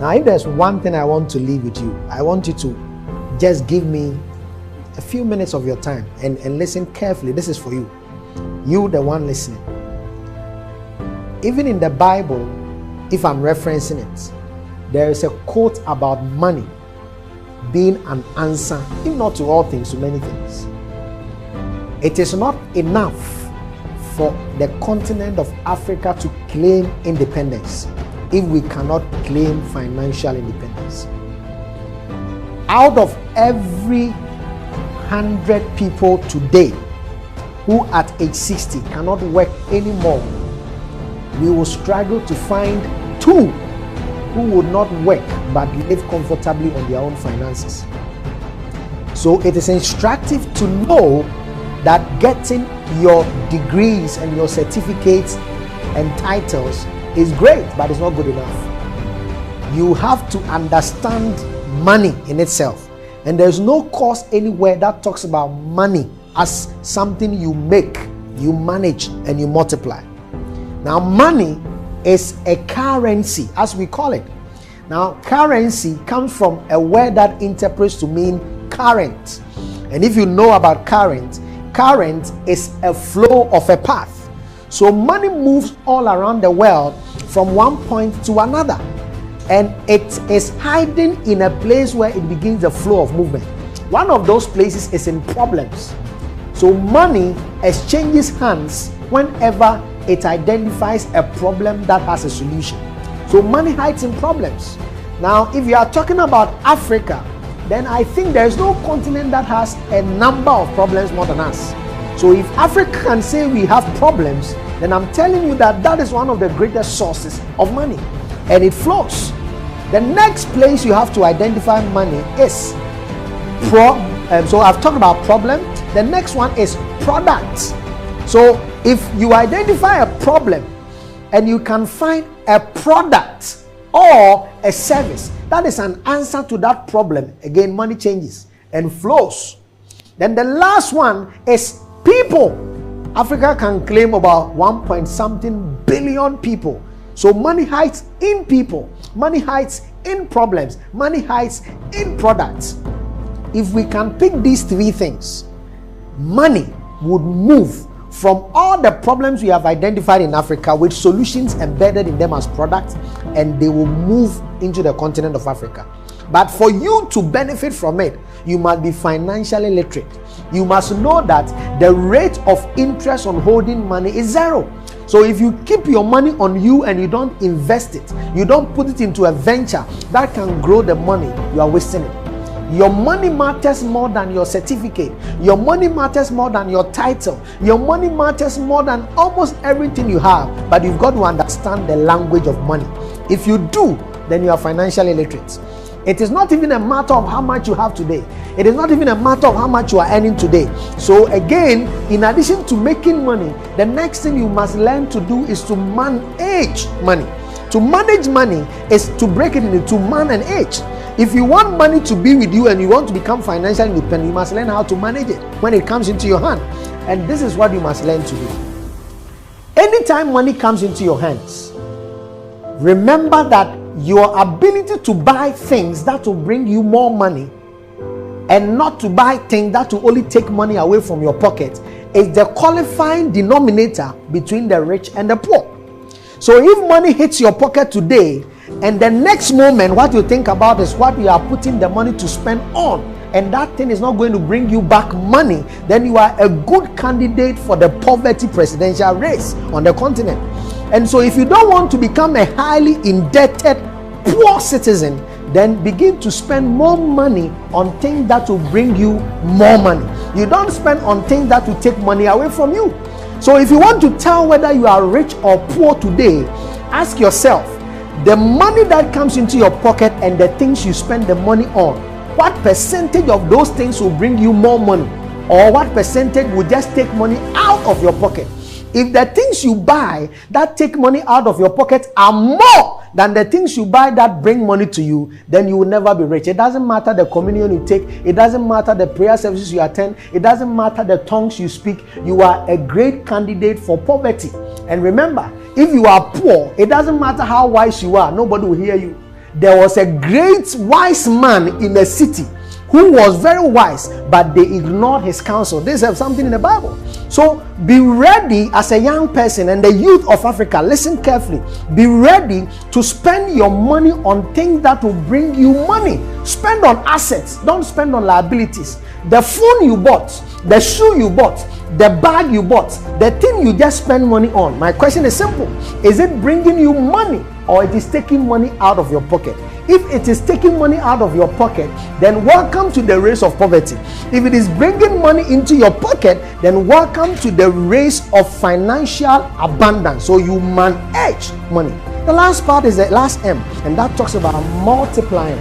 Now, if there's one thing I want to leave with you, I want you to just give me a few minutes of your time and listen carefully. This is for you. You, the one listening. Even in the Bible, if I'm referencing it, there is a quote about money being an answer, if not to all things, to many things. It is not enough for the continent of Africa to claim independence if we cannot claim financial independence. Out of every 100 people today who at age 60 cannot work anymore, we will struggle to find 2 who would not work but live comfortably on their own finances. So it is instructive to know that getting your degrees and your certificates and titles is great, but it's not good enough. You have to understand money in itself. And there's no course anywhere that talks about money as something you make, you manage, and you multiply. Now, money is a currency, as we call it. Now, currency comes from a word that interprets to mean current. And if you know about current is a flow of a path. So money moves all around the world from one point to another. And it is hiding in a place where it begins the flow of movement. One of those places is in problems. So money exchanges hands whenever it identifies a problem that has a solution. So money hides in problems. Now, if you are talking about Africa, then I think there is no continent that has a number of problems more than us. So if Africa can say we have problems, then I'm telling you that is one of the greatest sources of money. And it flows. The next place you have to identify money is so I've talked about problem. The next one is products. So if you identify a problem and you can find a product or a service that is an answer to that problem, again, money changes and flows. Then the last one is people. Africa can claim about 1.something billion people. So money hides in people, money hides in problems, money hides in products. If we can pick these 3 things, money would move from all the problems we have identified in Africa with solutions embedded in them as products, and they will move into the continent of Africa. But for you to benefit from it, you must be financially literate. You must know that the rate of interest on holding money is 0. So if you keep your money on you and you don't invest it, you don't put it into a venture that can grow the money, you are wasting it. Your money matters more than your certificate. Your money matters more than your title. Your money matters more than almost everything you have. But you've got to understand the language of money. If you do, then you are financially literate. It is not even a matter of how much you have today. It is not even a matter of how much you are earning today. So again, in addition to making money, the next thing you must learn to do is to manage money. To manage money is to break it into man and age. If you want money to be with you and you want to become financially independent, you must learn how to manage it when it comes into your hand. And this is what you must learn to do. Anytime money comes into your hands, remember that your ability to buy things that will bring you more money and not to buy things that will only take money away from your pocket is the qualifying denominator between the rich and the poor. So if money hits your pocket today and the next moment what you think about is what you are putting the money to spend on, and that thing is not going to bring you back money, then you are a good candidate for the poverty presidential race on the continent. And so if you don't want to become a highly indebted poor citizen, then begin to spend more money on things that will bring you more money. You don't spend on things that will take money away from you. So if you want to tell whether you are rich or poor today, ask yourself, the money that comes into your pocket and the things you spend the money on, what percentage of those things will bring you more money, or what percentage will just take money out of your pocket? If the things you buy that take money out of your pocket are more than the things you buy that bring money to you, then you will never be rich. It doesn't matter the communion you take. It doesn't matter the prayer services you attend. It doesn't matter the tongues you speak. You are a great candidate for poverty. And remember, if you are poor, it doesn't matter how wise you are. Nobody will hear you. there was a great wise man in a city who was very wise, but they ignored his counsel. This is something in the Bible. So be ready as a young person, and the youth of Africa, listen carefully. Be ready to spend your money on things that will bring you money. Spend on assets, don't spend on liabilities. The phone you bought, the shoe you bought, the bag you bought, the thing you just spend money on. My question is simple. Is it bringing you money, or it is taking money out of your pocket? If it is taking money out of your pocket, then welcome to the race of poverty. If it is bringing money into your pocket, then welcome to the race of financial abundance. So you manage money. The last part is the last M, and that talks about multiplying.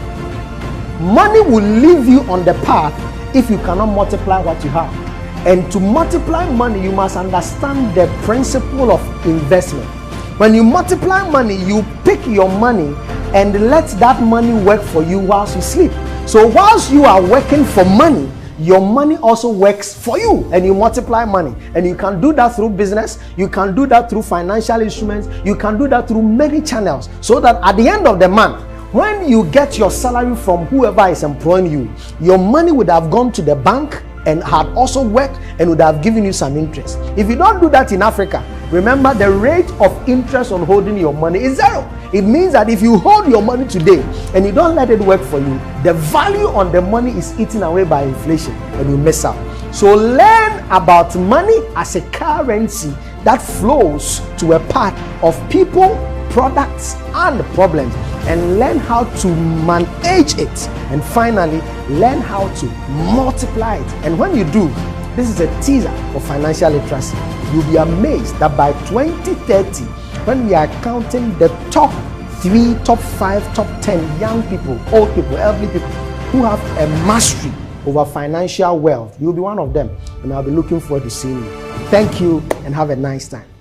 Money will leave you on the path if you cannot multiply what you have. And to multiply money, you must understand the principle of investment. When you multiply money, you pick your money and let that money work for you whilst you sleep. So whilst you are working for money, your money also works for you, and you multiply money. And you can do that through business, you can do that through financial instruments, you can do that through many channels, so that at the end of the month, when you get your salary from whoever is employing you, your money would have gone to the bank and had also worked and would have given you some interest. If you don't do that in Africa, remember the rate of interest on holding your money is 0. It means that if you hold your money today and you don't let it work for you, the value on the money is eaten away by inflation and you miss out. So learn about money as a currency that flows to a part of people, products, and problems, and learn how to manage it. And finally, learn how to multiply it. And when you do, this is a teaser for financial literacy. You'll be amazed that by 2030, when we are counting the top 3, top 5, top 10 young people, old people, elderly people who have a mastery over financial wealth, you'll be one of them. And I'll be looking forward to seeing you. Thank you and have a nice time.